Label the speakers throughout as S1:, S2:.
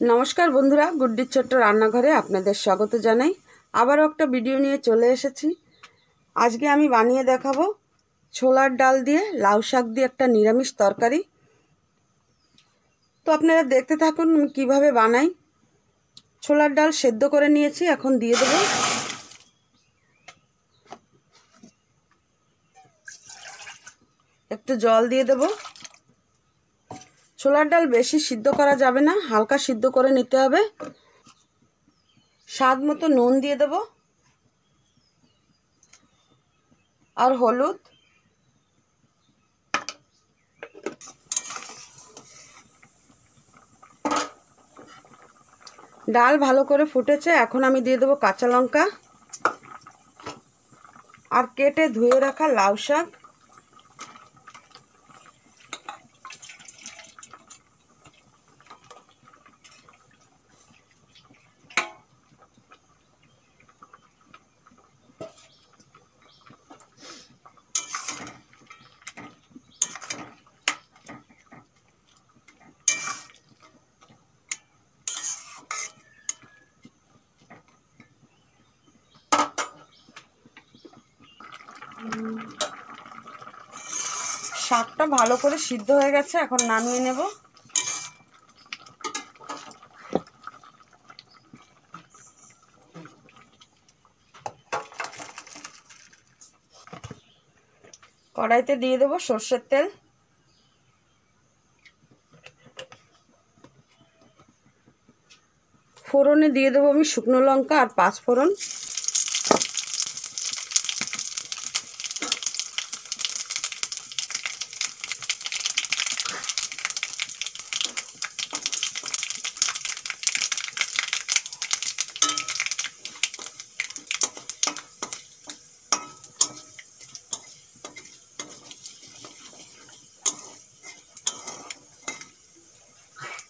S1: नमस्कार बंधुरा गुड्डी छोट्ट रान्नाघरे आपनादेर स्वागत जानाई। आबारो एकटा भिडियो निये चले एसेछि। आजके आमी बानिये देखाबो छोलार डाल दिए लाउ शाक दिए एकटा निरामिष तरकारी। तो आपनारा देखते थाकुन आमि किभाबे बानाई। छोलार डाल सेদ্ধ करे नियेछि, एखन दिए देब एकटु जल दिए देब। छोलार डाल बेशी सिद्ध करा जाबे ना, हालका सिद्ध करे निते हबे। स्वाद मतो नुन दिए देब और हलुद, डाल भालो करे फुटेছে। এখন আমি দিয়ে দেব কাঁচা লঙ্কা আর কেটে ধুয়ে রাখা লাউ শাক। শাকটা ভালো করে সিদ্ধ হয়ে গেছে, এখন নামিয়ে নেব। কড়াইতে দিয়ে দেব সরষের তেল, ফোড়নে দিয়ে দেব আমি শুকনো লঙ্কা আর পাঁচ ফোড়ন।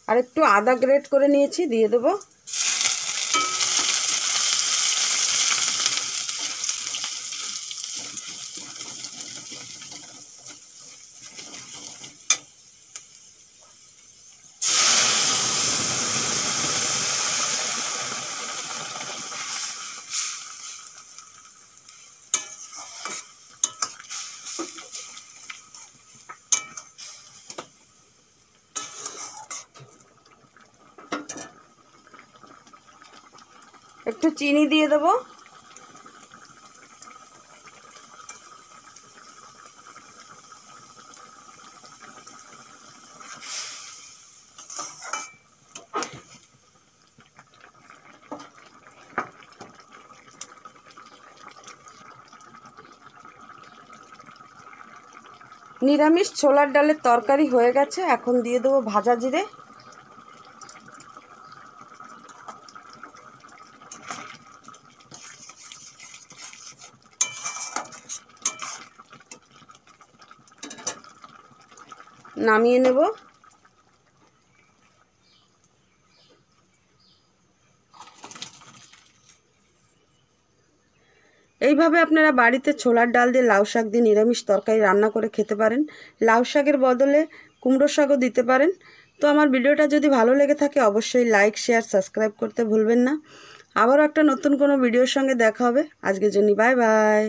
S1: আর একটু আদা গ্রেট করে নিয়েছি, দিয়ে দেব। একটু চিনি দিয়ে দেব। নিরামিষ ছোলার ডালের তরকারি হয়ে গেছে, এখন দিয়ে দেব ভাজা জিরে। নামিয়ে নেব। এইভাবে আপনারা বাড়িতে ছোলার ডাল দিয়ে লাউ শাক দিয়ে নিরামিষ তরকারি রান্না করে খেতে পারেন। লাউ শাকের বদলে কুমড়ো শাকও দিতে পারেন। তো আমার ভিডিওটা যদি ভালো লেগে থাকে অবশ্যই লাইক শেয়ার সাবস্ক্রাইব করতে ভুলবেন না। আবারও একটা নতুন কোনো ভিডিওর সঙ্গে দেখা হবে। আজকের জন্য বাই বাই।